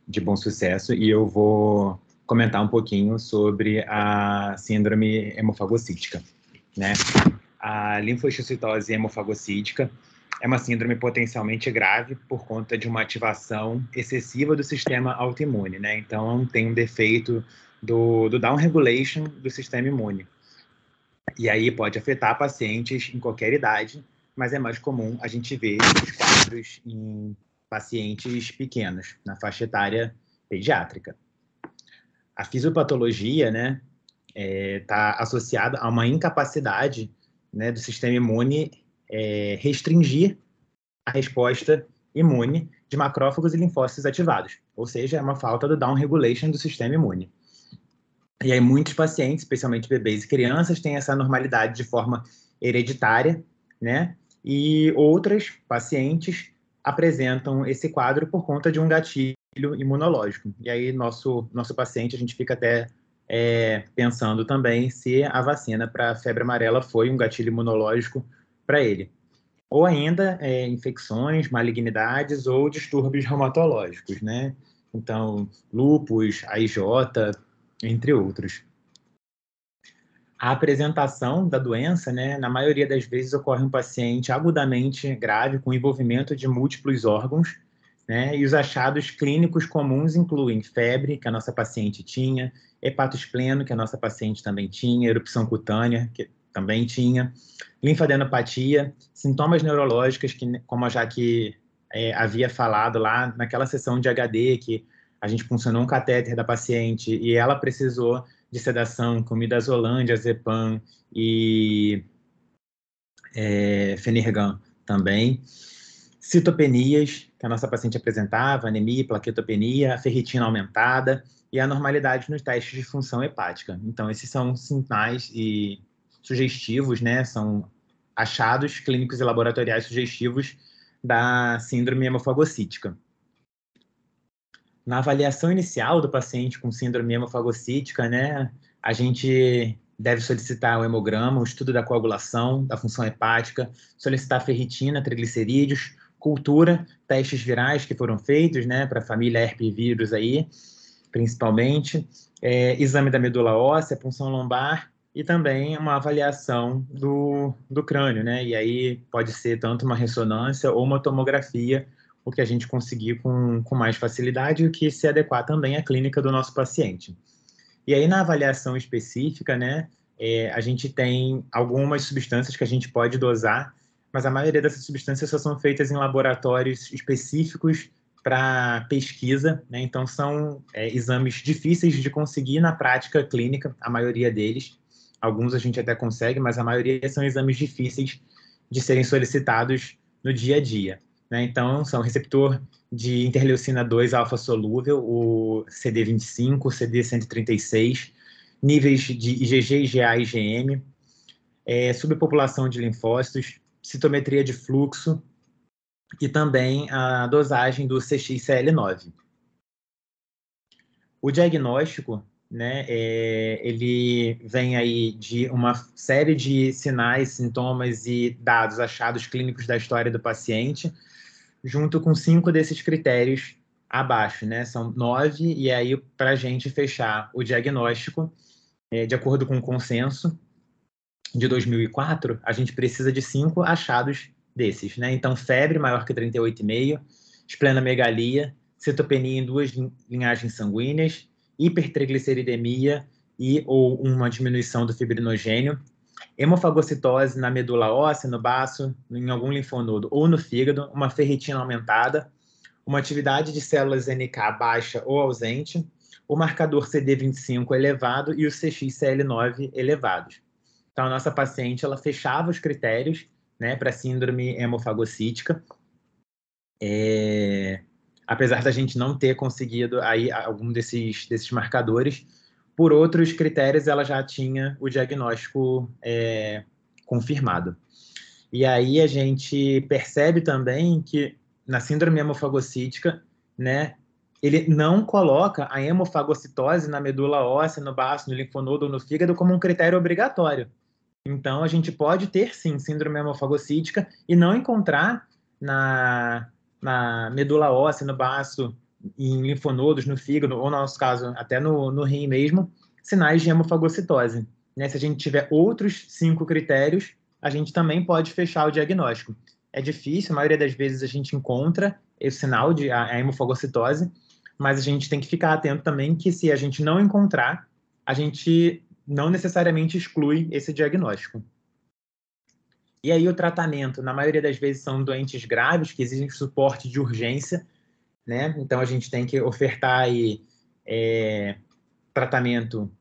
de Bom Sucesso e eu vou comentar um pouquinho sobre a síndrome hemofagocítica, né? A linfocitose hemofagocítica é uma síndrome potencialmente grave por conta de uma ativação excessiva do sistema autoimune, né? Então, tem um defeito do downregulation do sistema imune. E aí pode afetar pacientes em qualquer idade, mas é mais comum a gente ver os quadros em pacientes pequenos, na faixa etária pediátrica. A fisiopatologia, né, está associada a uma incapacidade, né, do sistema imune restringir a resposta imune de macrófagos e linfócitos ativados, ou seja, é uma falta do downregulation do sistema imune. E aí muitos pacientes, especialmente bebês e crianças, têm essa anormalidade de forma hereditária, né? E outras pacientes apresentam esse quadro por conta de um gatilho imunológico. E aí nosso paciente, a gente fica até pensando também se a vacina para a febre amarela foi um gatilho imunológico para ele. Ou ainda infecções, malignidades ou distúrbios reumatológicos, né? Então, lúpus, AIJ, entre outros. A apresentação da doença, né, na maioria das vezes ocorre um paciente agudamente grave com envolvimento de múltiplos órgãos, né, e os achados clínicos comuns incluem febre, que a nossa paciente tinha, hepatospleno, que a nossa paciente também tinha, erupção cutânea, que também tinha, linfadenopatia, sintomas neurológicos, que, como a Jaque havia falado lá naquela sessão de HD, que a gente funcionou um catéter da paciente e ela precisou de sedação com midazolam, diazepam e Fenergan também. Citopenias, que a nossa paciente apresentava, anemia, plaquetopenia, ferritina aumentada e anormalidade nos testes de função hepática. Então, esses são sinais e sugestivos, né? São achados clínicos e laboratoriais sugestivos da síndrome hemofagocítica. Na avaliação inicial do paciente com síndrome hemofagocítica, né, a gente deve solicitar o hemograma, o estudo da coagulação, da função hepática, solicitar ferritina, triglicerídeos, cultura, testes virais que foram feitos, né, para a família herpevírus aí, principalmente, exame da medula óssea, punção lombar e também uma avaliação do crânio, né, e aí pode ser tanto uma ressonância ou uma tomografia, o que a gente conseguir com mais facilidade e o que se adequar também à clínica do nosso paciente. E aí, na avaliação específica, né, a gente tem algumas substâncias que a gente pode dosar, mas a maioria dessas substâncias só são feitas em laboratórios específicos para pesquisa, né, então são exames difíceis de conseguir na prática clínica, a maioria deles. Alguns a gente até consegue, mas a maioria são exames difíceis de serem solicitados no dia a dia. Né? Então, são receptor de interleucina 2 alfa solúvel, o CD25, o CD136, níveis de IgG, IgA e IgM, subpopulação de linfócitos, citometria de fluxo e também a dosagem do CXCL9. O diagnóstico, né, ele vem aí de uma série de sinais, sintomas e dados achados clínicos da história do paciente, junto com 5 desses critérios abaixo, né? São 9, e aí, para a gente fechar o diagnóstico, de acordo com o consenso de 2004, a gente precisa de 5 achados desses, né? Então, febre maior que 38,5, esplenomegalia, citopenia em 2 linhagens sanguíneas, hipertrigliceridemia ou uma diminuição do fibrinogênio, hemofagocitose na medula óssea, no baço, em algum linfonodo ou no fígado, uma ferritina aumentada, uma atividade de células NK baixa ou ausente, o marcador CD25 elevado e o CXCL9 elevados. Então, a nossa paciente, ela fechava os critérios, né, para síndrome hemofagocítica, apesar da gente não ter conseguido aí algum desses marcadores. Por outros critérios, ela já tinha o diagnóstico confirmado. E aí a gente percebe também que na síndrome hemofagocítica, né, ele não coloca a hemofagocitose na medula óssea, no baço, no linfonodo ou no fígado como um critério obrigatório. Então, a gente pode ter, sim, síndrome hemofagocítica e não encontrar na medula óssea, no baço, em linfonodos, no fígado, ou no nosso caso, até no rim mesmo, sinais de hemofagocitose. Né? Se a gente tiver outros 5 critérios, a gente também pode fechar o diagnóstico. É difícil, a maioria das vezes a gente encontra esse sinal de a hemofagocitose, mas a gente tem que ficar atento também que se a gente não encontrar, a gente não necessariamente exclui esse diagnóstico. E aí o tratamento, na maioria das vezes, são doentes graves, que exigem suporte de urgência, né? Então a gente tem que ofertar aí, tratamento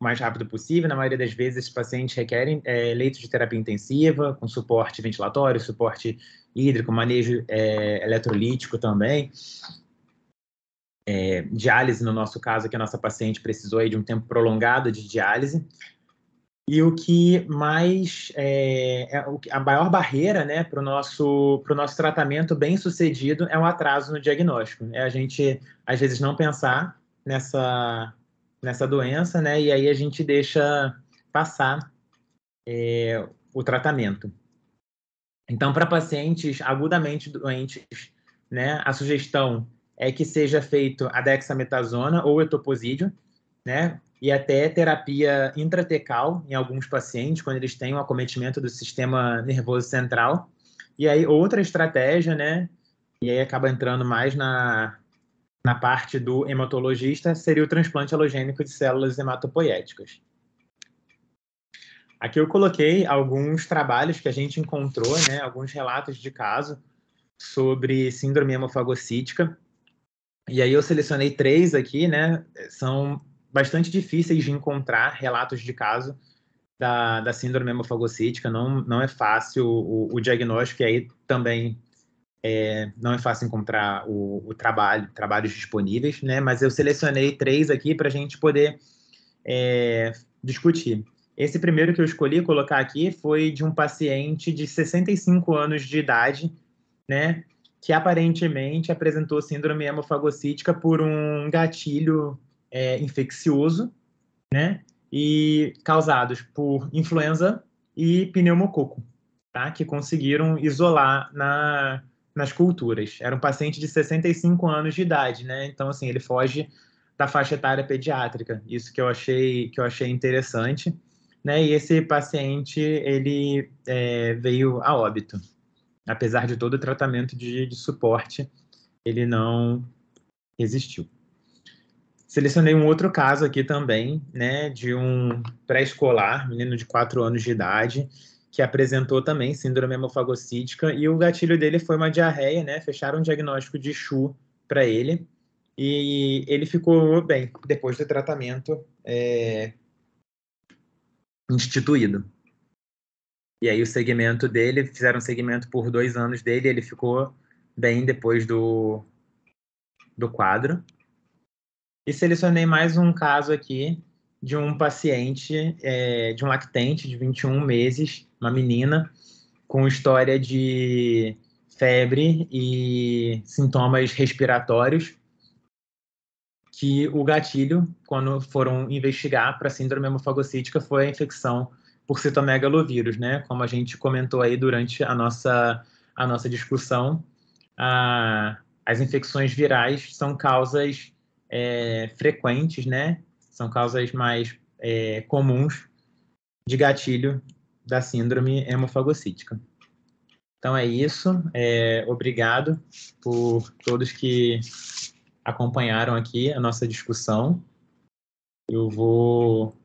o mais rápido possível. Na maioria das vezes, esses pacientes requerem leitos de terapia intensiva, com suporte ventilatório, suporte hídrico, manejo eletrolítico também. Diálise, no nosso caso, que a nossa paciente precisou aí de um tempo prolongado de diálise. E o que mais a maior barreira, né, para o nosso tratamento bem sucedido é um atraso no diagnóstico. É a gente, às vezes, não pensar nessa doença, né, e aí a gente deixa passar o tratamento. Então, para pacientes agudamente doentes, né, a sugestão é que seja feito a dexametasona ou etoposídeo, né, e até terapia intratecal em alguns pacientes, quando eles têm um acometimento do sistema nervoso central. E aí, outra estratégia, né, e aí acaba entrando mais na parte do hematologista, seria o transplante alogênico de células hematopoéticas. Aqui eu coloquei alguns trabalhos que a gente encontrou, né, alguns relatos de caso sobre síndrome hemofagocítica. E aí eu selecionei 3 aqui, né, são bastante difíceis de encontrar relatos de caso da síndrome hemofagocítica, não é fácil o diagnóstico, e aí também não é fácil encontrar trabalhos disponíveis, né? Mas eu selecionei 3 aqui para a gente poder discutir. Esse primeiro que eu escolhi colocar aqui foi de um paciente de 65 anos de idade, né? Que aparentemente apresentou síndrome hemofagocítica por um gatilho infeccioso, né? E causados por influenza e pneumococo, tá? Que conseguiram isolar nas culturas. Era um paciente de 65 anos de idade, né? Então, assim, ele foge da faixa etária pediátrica. Isso que eu achei interessante, né? E esse paciente, ele veio a óbito. Apesar de todo o tratamento de suporte, ele não resistiu. Selecionei um outro caso aqui também, né, de um pré-escolar, menino de 4 anos de idade, que apresentou também síndrome hemofagocítica, e o gatilho dele foi uma diarreia, né, fecharam um diagnóstico de CHU para ele, e ele ficou bem depois do tratamento instituído. E aí o segmento dele, fizeram um segmento por 2 anos dele, ele ficou bem depois do quadro. E selecionei mais um caso aqui de um paciente, de um lactente de 21 meses, uma menina, com história de febre e sintomas respiratórios, que o gatilho, quando foram investigar para a síndrome hemofagocítica, foi a infecção por citomegalovírus, né? Como a gente comentou aí durante a nossa discussão, as infecções virais são causas frequentes, né? São causas mais comuns de gatilho da síndrome hemofagocítica. Então é isso. Obrigado por todos que acompanharam aqui a nossa discussão. Eu vou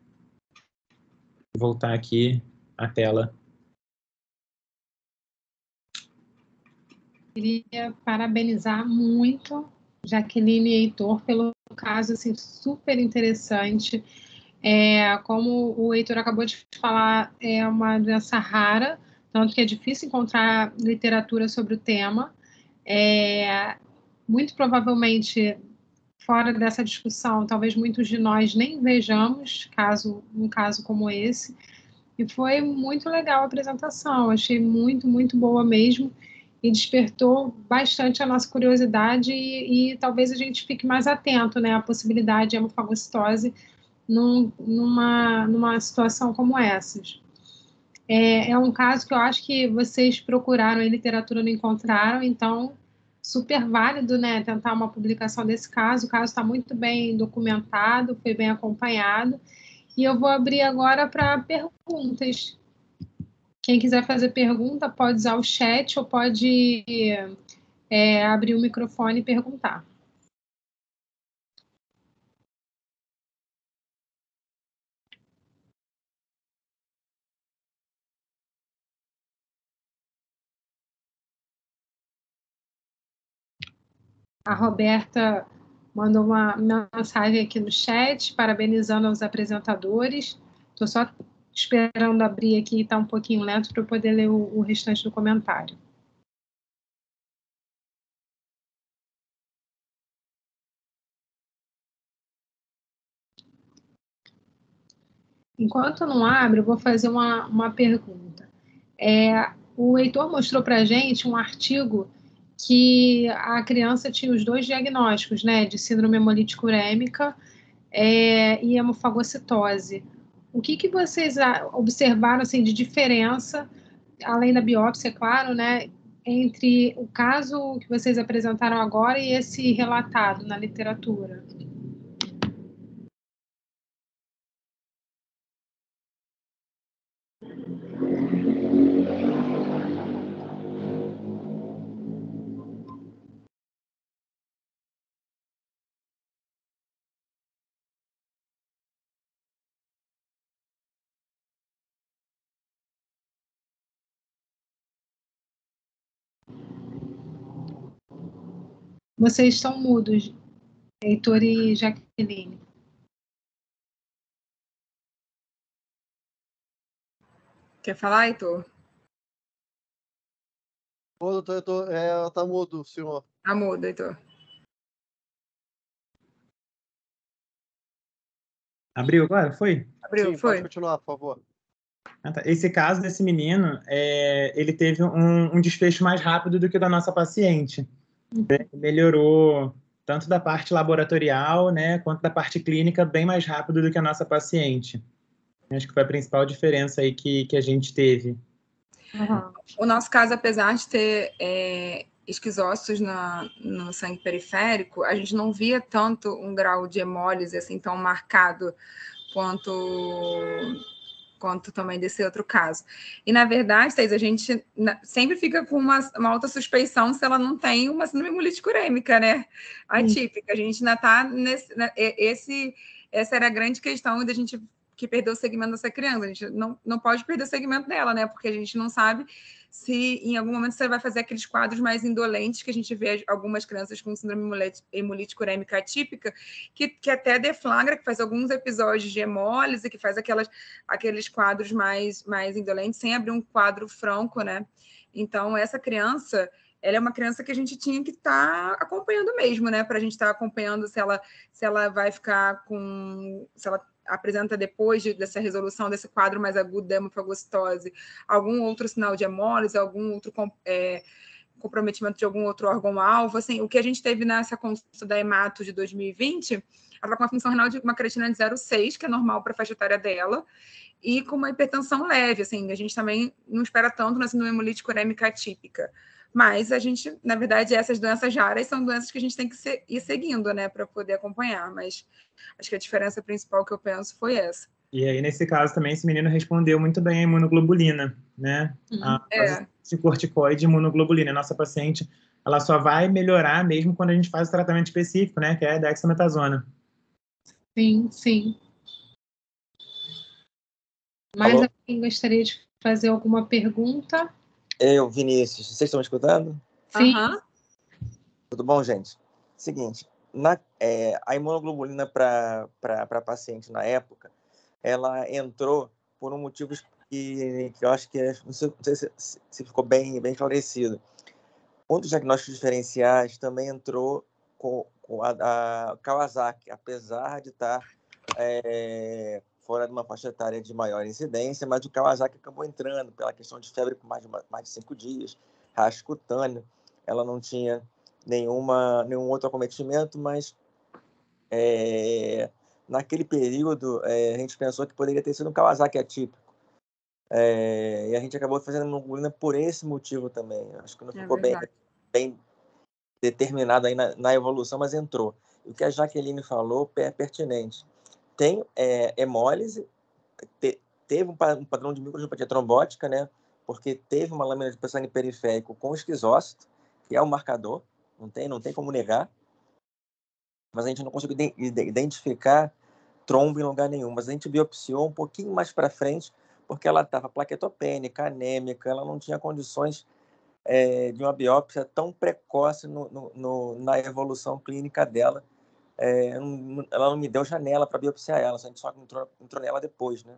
voltar aqui a tela. Queria parabenizar muito Jaqueline e Heitor pelo caso assim, super interessante. Como o Heitor acabou de falar, é uma doença rara, tanto que é difícil encontrar literatura sobre o tema. Muito provavelmente, fora dessa discussão, talvez muitos de nós nem vejamos um caso como esse. E foi muito legal a apresentação, achei muito, muito boa mesmo, e despertou bastante a nossa curiosidade e talvez a gente fique mais atento, né, à possibilidade de hemofagocitose numa situação como essas. É um caso que eu acho que vocês procuraram em literatura, não encontraram, então super válido, né, tentar uma publicação desse caso. O caso está muito bem documentado, foi bem acompanhado, e eu vou abrir agora para perguntas. Quem quiser fazer pergunta pode usar o chat ou pode abrir o microfone e perguntar. A Roberta mandou uma mensagem aqui no chat, parabenizando os apresentadores. Estou só esperando abrir aqui, está um pouquinho lento para eu poder ler o restante do comentário. Enquanto não abre, eu vou fazer uma pergunta. O Heitor mostrou para a gente um artigo que a criança tinha os 2 diagnósticos, né, de síndrome hemolítica urêmica e hemofagocitose. O que vocês observaram assim, de diferença, além da biópsia, claro, né, entre o caso que vocês apresentaram agora e esse relatado na literatura? Vocês estão mudos, Heitor e Jaqueline. Quer falar, Heitor? Ô, doutor, tá mudo, senhor. Tá mudo, Heitor. Abriu agora? Foi? Abriu, Sim, foi? pode continuar, por favor. Esse caso desse menino, ele teve um desfecho mais rápido do que o da nossa paciente. Melhorou tanto da parte laboratorial, né, quanto da parte clínica bem mais rápido do que a nossa paciente. Acho que foi a principal diferença aí que a gente teve. Uhum. O nosso caso, apesar de ter esquizócitos no sangue periférico, a gente não via tanto um grau de hemólise assim tão marcado quanto também desse outro caso. E, na verdade, Thaís, a gente sempre fica com uma alta suspeição se ela não tem uma síndrome hemolítica urêmica, né? Atípica. A gente ainda está nesse... Essa era a grande questão da gente que perdeu o segmento dessa criança. A gente não pode perder o segmento dela, né? Porque a gente não sabe se em algum momento você vai fazer aqueles quadros mais indolentes que a gente vê algumas crianças com síndrome hemolítica urêmica atípica, que até deflagra, que faz alguns episódios de hemólise, que faz aqueles quadros mais indolentes, sem abrir um quadro franco, né? Então, essa criança, ela é uma criança que a gente tinha que estar acompanhando mesmo, né? Para a gente estar acompanhando se ela vai ficar com... Se ela apresenta depois dessa resolução desse quadro mais agudo da hemofagocitose algum outro sinal de hemólise, algum outro comprometimento de algum outro órgão-alvo. Assim, o que a gente teve nessa consulta da Hemato de 2020, ela estava com uma função renal de uma creatina de 0,6, que é normal para a faixa etária dela, e com uma hipertensão leve. Assim, a gente também não espera tanto na síndrome hemolítica urêmica atípica. Mas a gente, na verdade, essas doenças raras são doenças que a gente tem que ir seguindo, né, para poder acompanhar. Mas acho que a diferença principal que eu penso foi essa. E aí, nesse caso, também, esse menino respondeu muito bem a imunoglobulina, né? Esse corticoide imunoglobulina. A nossa paciente, ela só vai melhorar mesmo quando a gente faz o tratamento específico, né? Que é a dexametasona. Sim, sim. Mais alguém gostaria de fazer alguma pergunta? Vinícius, vocês estão me escutando? Sim. Tudo bom, gente? Seguinte, a imunoglobulina para paciente na época, ela entrou por um motivo que eu acho que não sei se ficou bem esclarecido. Um dos diagnósticos diferenciais também entrou com a Kawasaki, apesar de estar fora de uma faixa etária de maior incidência, mas o Kawasaki acabou entrando pela questão de febre por mais de 5 dias, rasgo cutâneo. Ela não tinha nenhum outro acometimento, mas naquele período a gente pensou que poderia ter sido um Kawasaki atípico. E a gente acabou fazendo imunoglobulina por esse motivo também. Acho que não ficou bem determinado aí na evolução, mas entrou. O que a Jaqueline falou é pertinente. Tem hemólise, teve um padrão de microangiopatia trombótica, né? Porque teve uma lâmina de sangue periférico com esquizócito, que é um marcador, não tem como negar, mas a gente não conseguiu identificar trombo em lugar nenhum. Mas a gente biopsiou um pouquinho mais para frente, porque ela estava plaquetopênica, anêmica, ela não tinha condições de uma biópsia tão precoce na evolução clínica dela. Ela não me deu janela para biopsiar ela, a gente só entrou nela depois, né?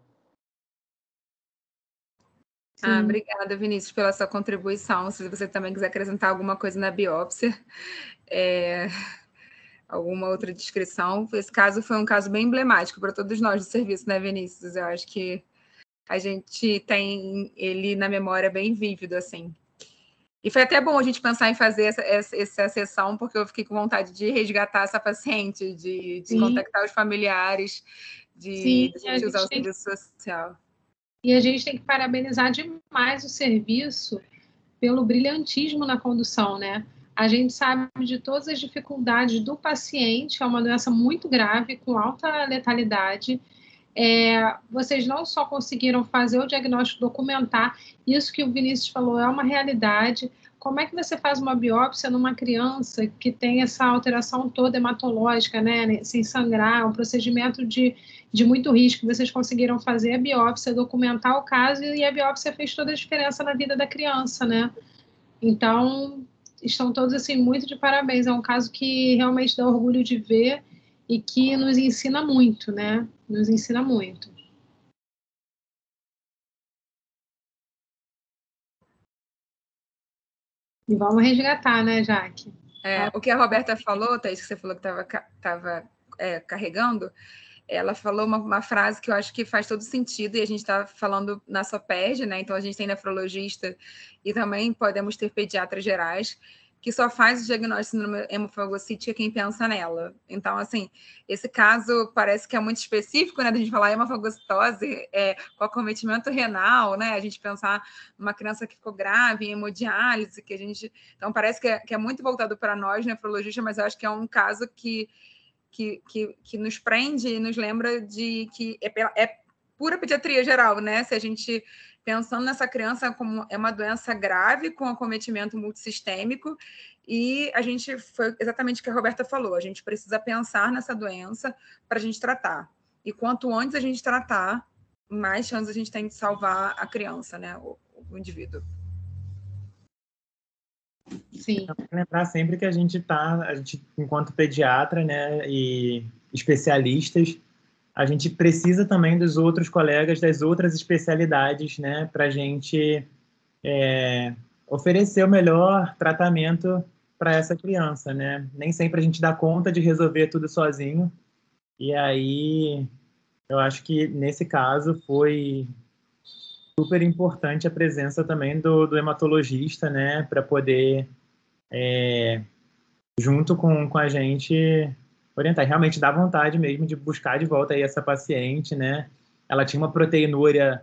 Obrigada, Vinícius, pela sua contribuição. Se você também quiser acrescentar alguma coisa na biópsia, alguma outra descrição. Esse caso foi um caso bem emblemático para todos nós do serviço, né, Vinícius? Eu acho que a gente tem ele na memória bem vívido, assim. E foi até bom a gente pensar em fazer essa sessão, porque eu fiquei com vontade de resgatar essa paciente, de contactar os familiares, de gente usar o serviço social. E a gente tem que parabenizar demais o serviço pelo brilhantismo na condução, né? A gente sabe de todas as dificuldades do paciente, é uma doença muito grave, com alta letalidade. Vocês não só conseguiram fazer o diagnóstico, documentar, isso que o Vinícius falou é uma realidade. Como é que você faz uma biópsia numa criança que tem essa alteração toda hematológica, né, sem sangrar, um procedimento de muito risco? Vocês conseguiram fazer a biópsia, documentar o caso, e a biópsia fez toda a diferença na vida da criança, né? Então, estão todos, assim, muito de parabéns. É um caso que realmente dá orgulho de ver e que nos ensina muito, né? Nos ensina muito. E vamos resgatar, né, Jaque? O que a Roberta falou, Thaís, que você falou que estava carregando, ela falou uma frase que eu acho que faz todo sentido, e a gente está falando na SOPERJ, né? Então a gente tem nefrologista e também podemos ter pediatras gerais, que só faz o diagnóstico de síndrome hemofagocítica quem pensa nela. Então, assim, esse caso parece que é muito específico, né? Da gente falar hemofagocitose com acometimento renal, né? A gente pensar numa criança que ficou grave, em hemodiálise, que a gente... Então, parece que é muito voltado para nós, nefrologistas, mas eu acho que é um caso que nos prende e nos lembra de que é pura pediatria geral, né? Se a gente pensando nessa criança como é uma doença grave com acometimento multissistêmico, e a gente foi exatamente o que a Roberta falou, a gente precisa pensar nessa doença para a gente tratar. E quanto antes a gente tratar, mais chance a gente tem de salvar a criança, né? O indivíduo. Sim. Lembrar sempre que a gente, enquanto pediatra, né, e especialistas, a gente precisa também dos outros colegas das outras especialidades, né, para a gente oferecer o melhor tratamento para essa criança, né? Nem sempre a gente dá conta de resolver tudo sozinho, e aí eu acho que nesse caso foi super importante a presença também do hematologista, né, para poder, junto com a gente, orientar. Realmente dá vontade mesmo de buscar de volta aí essa paciente, né? Ela tinha uma proteinúria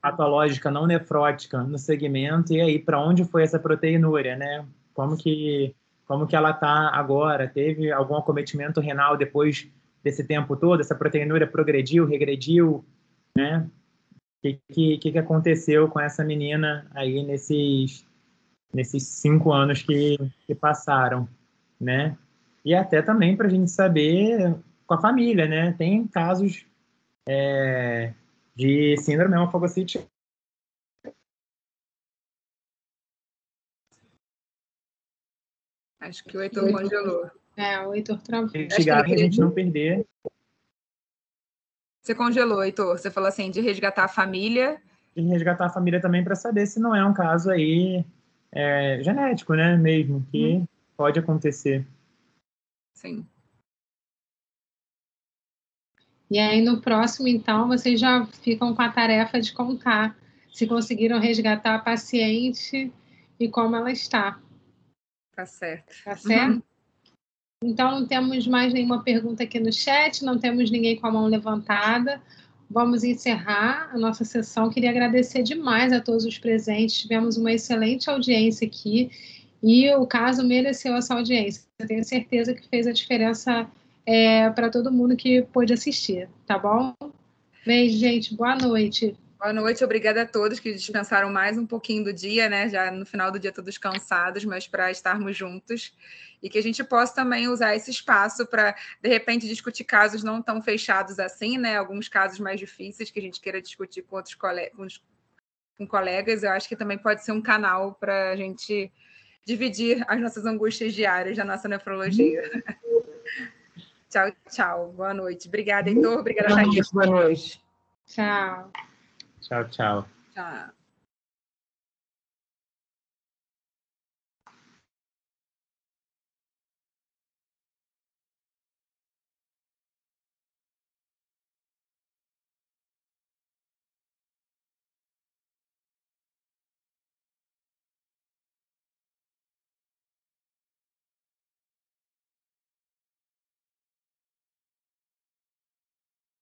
patológica não nefrótica no segmento, e aí para onde foi essa proteinúria, né? Como que ela está agora? Teve algum acometimento renal depois desse tempo todo? Essa proteinúria progrediu, regrediu, né? O que aconteceu com essa menina aí nesses 5 anos que passaram, né? E até também para a gente saber com a família, né? Tem casos de síndrome hemofagocítica. Acho que o Heitor congelou. O Heitor travou. Investigar e a gente não perder. Você congelou, Heitor. Você falou assim, de resgatar a família. E resgatar a família também para saber se não é um caso aí genético, né? Mesmo, que pode acontecer. Sim. E aí, no próximo, então, vocês já ficam com a tarefa de contar se conseguiram resgatar a paciente e como ela está. Tá certo. Tá certo? Então, não temos mais nenhuma pergunta aqui no chat, não temos ninguém com a mão levantada. Vamos encerrar a nossa sessão. Queria agradecer demais a todos os presentes. Tivemos uma excelente audiência aqui e o caso mereceu essa audiência. Eu tenho certeza que fez a diferença para todo mundo que pôde assistir, tá bom? Beijo, gente. Boa noite. Boa noite, obrigada a todos que descansaram mais um pouquinho do dia, né? Já no final do dia todos cansados, mas para estarmos juntos e que a gente possa também usar esse espaço para, de repente, discutir casos não tão fechados assim, né? Alguns casos mais difíceis que a gente queira discutir com outros com colegas. Eu acho que também pode ser um canal para a gente dividir as nossas angústias diárias da nossa nefrologia. Tchau, tchau. Boa noite. Obrigada, Heitor. Obrigada, Thaís. Boa noite. Tchau. Tchau, tchau. Tchau.